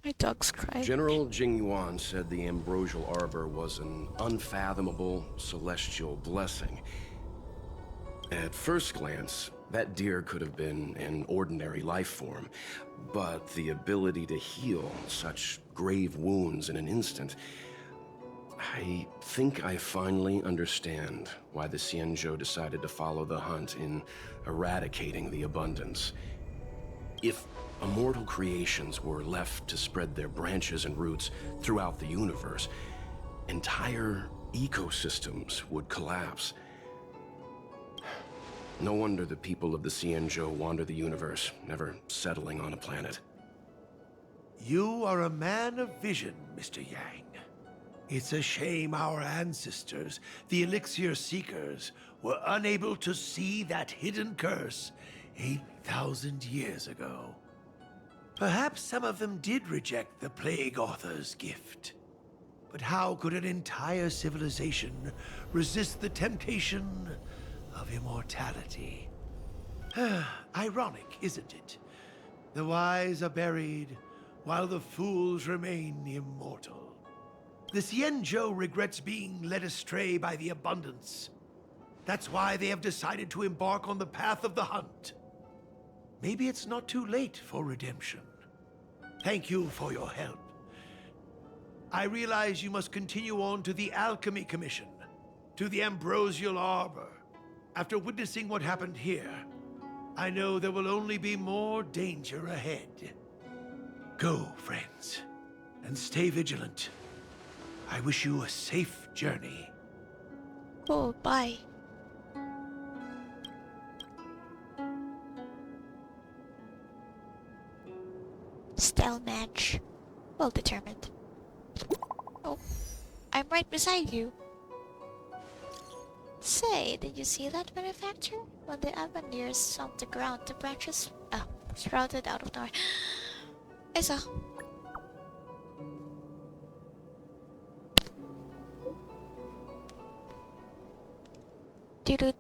My dog's crying. General Jing Yuan said the ambrosial arbor was an unfathomable celestial blessing. At first glance, that deer could have been an ordinary life form, but the ability to heal such grave wounds in an instant... I think I finally understand why the Xianzhou decided to follow the hunt in eradicating the abundance. If immortal creations were left to spread their branches and roots throughout the universe, entire ecosystems would collapse. No wonder the people of the Xianzhou wander the universe, never settling on a planet. You are a man of vision, Mr. Yang. It's a shame our ancestors, the Elixir Seekers, were unable to see that hidden curse 8,000 years ago. Perhaps some of them did reject the Plague Author's gift. But how could an entire civilization resist the temptation of immortality? Ironic, isn't it? The wise are buried, while the fools remain immortal. The Xianzhou regrets being led astray by the abundance. That's why they have decided to embark on the path of the hunt. Maybe it's not too late for redemption. Thank you for your help. I realize you must continue on to the Alchemy Commission, to the Ambrosial Arbor. After witnessing what happened here, I know there will only be more danger ahead. Go, friends, and stay vigilant. I wish you a safe journey. Cool, bye. Style match. Well determined. Oh, I'm right beside you. Say, did you see that benefactor? When the Avenir stomped the ground, the branches sprouted out of nowhere. I saw. Dude.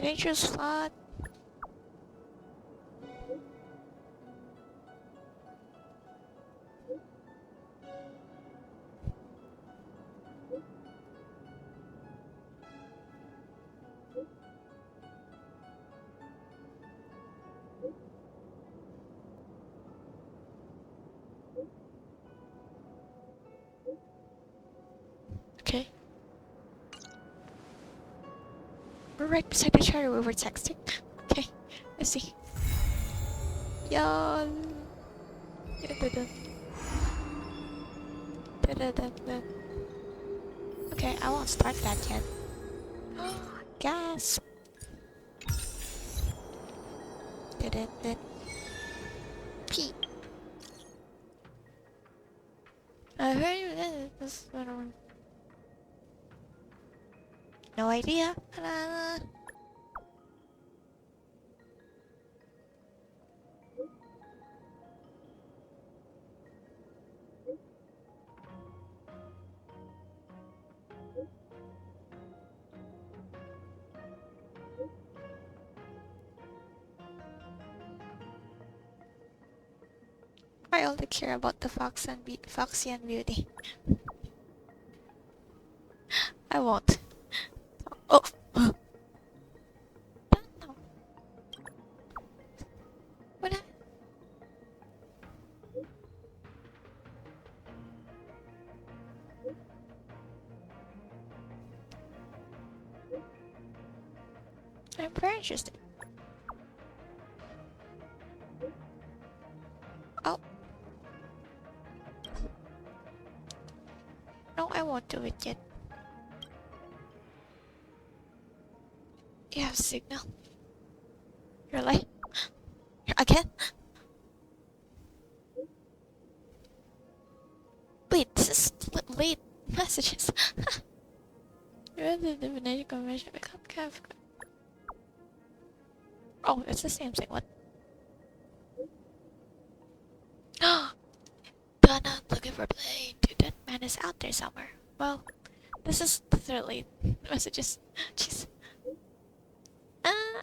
Nature's spot. Okay. We're right beside each other. We were texting. Okay, I see. Yawn. Okay, I won't start that yet. Gasp. Pee. I heard you. This. No idea. I only care about the Foxy and Beauty. I won't. Oh. No. What? I'm very interested. Oh. No, I won't do it yet. You have signal. Really? Again? Wait, this is late messages. The divination convention become Kafka. Oh, it's the same thing. What? Donna, looking for plane. Dude, that man is out there somewhere. Well, this is the third late messages. Jeez.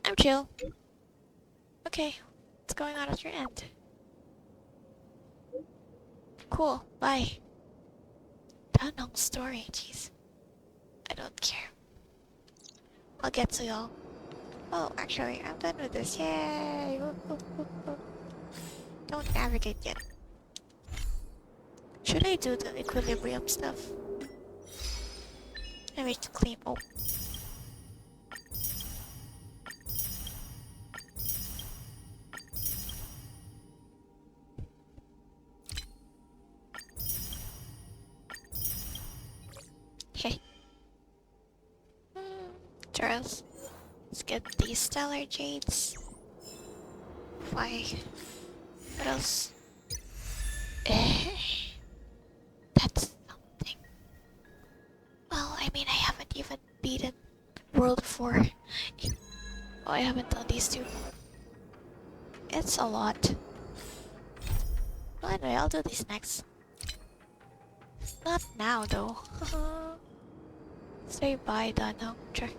I'm chill. Okay, what's going on at your end? Cool, bye. Dan Heng's story, jeez. I don't care. I'll get to y'all. Oh, actually, I'm done with this. Yay! Don't navigate yet. Should I do the equilibrium stuff? I wish to claim. Oh. Okay. Charles, let's get these stellar jades. Why? What else? That's something. Well, I mean, I haven't even beaten World 4. Oh, I haven't done these two. It's a lot. Well, anyway, I'll do this next. Not now, though. Say bye, Dan Heng.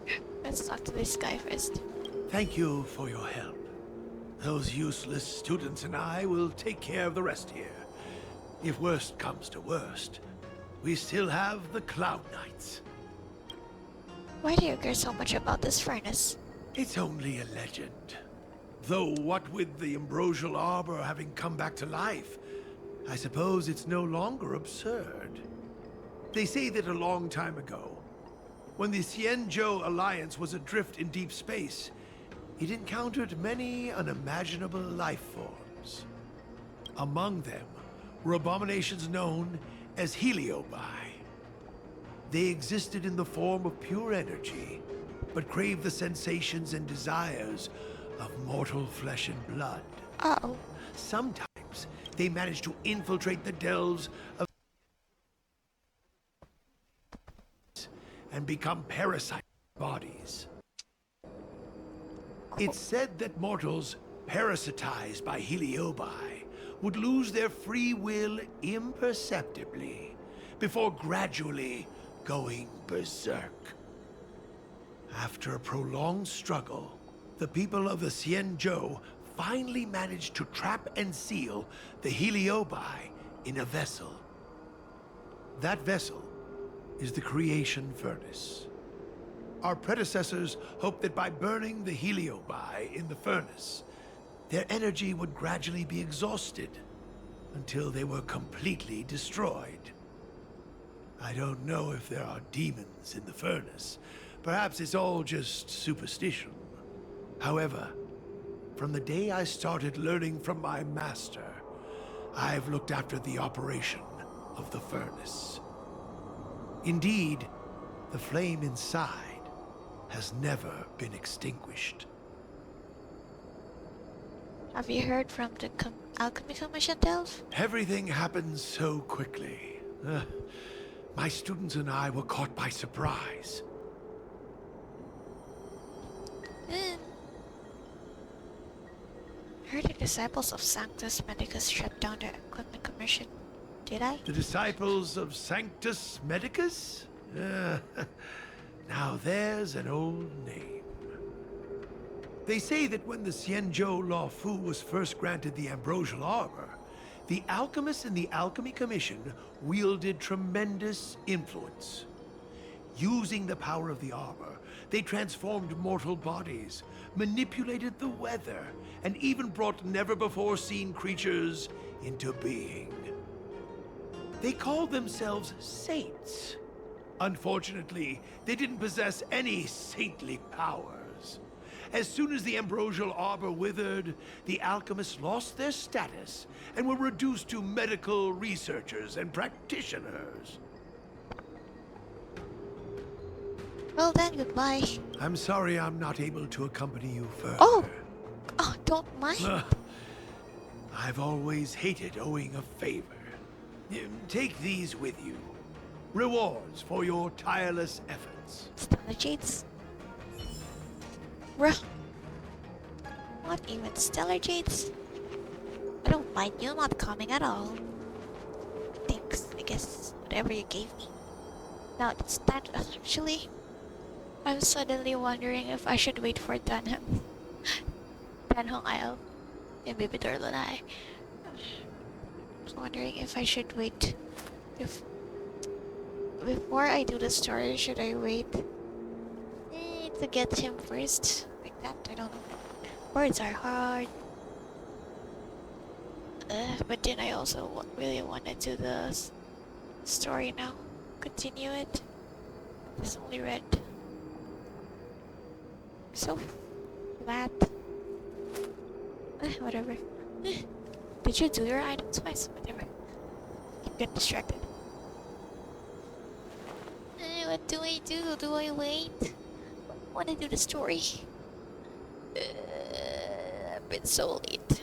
Let's talk to this guy first. Thank you for your help. Those useless students and I will take care of the rest here. If worst comes to worst, we still have the Cloud Knights. Why do you care so much about this furnace? It's only a legend. Though what with the Ambrosial Arbor having come back to life, I suppose it's no longer absurd. They say that a long time ago, when the Xianzhou Alliance was adrift in deep space, it encountered many unimaginable life forms. Among them were abominations known as heliobi. They existed in the form of pure energy, but craved the sensations and desires of mortal flesh and blood. Uh-oh. Sometimes they managed to infiltrate the delves of and become parasite bodies. It's said that mortals parasitized by heliobi would lose their free will imperceptibly before gradually going berserk. After a prolonged struggle, the people of the Xianzhou finally managed to trap and seal the heliobi in a vessel. That vessel is the creation furnace. Our predecessors hoped that by burning the heliobi in the furnace, their energy would gradually be exhausted until they were completely destroyed. I don't know if there are demons in the furnace. Perhaps it's all just superstition. However, from the day I started learning from my master, I've looked after the operation of the furnace. Indeed, the flame inside has never been extinguished. Have you heard from the Alchemy Commission, Delph? Everything happened so quickly. My students and I were caught by surprise. I heard the disciples of Sanctus Medicus shut down the Alchemy Commission. Did I? The disciples of Sanctus Medicus? Now there's an old name. They say that when the Xianzhou Luofu was first granted the Ambrosial Arbor, the alchemists in the Alchemy Commission wielded tremendous influence. Using the power of the Arbor, they transformed mortal bodies, manipulated the weather, and even brought never-before-seen creatures into being. They called themselves saints. Unfortunately, they didn't possess any saintly powers. As soon as the Ambrosial Arbor withered, the alchemists lost their status and were reduced to medical researchers and practitioners. Well then, goodbye. I'm sorry I'm not able to accompany you further. Oh, don't mind. I've always hated owing a favor. Take these with you. Rewards for your tireless efforts. Stellar Jades. Bruh. Not even Stellar Jades. I don't mind you not coming at all. Thanks, I guess. Whatever you gave me. Now it's time to actually. I'm suddenly wondering if I should wait for Dan Heng IL and maybe Dorlanai. I'm wondering if I should wait. If before I do the story, should I wait to get him first? Like that? I don't know. Words are hard. But then I also really want to do the story now. Continue it. It's only red. So flat. Whatever. Did you do your items twice? Whatever. Keep getting distracted. What do I do? Do I wait? I want to do the story. It's so late.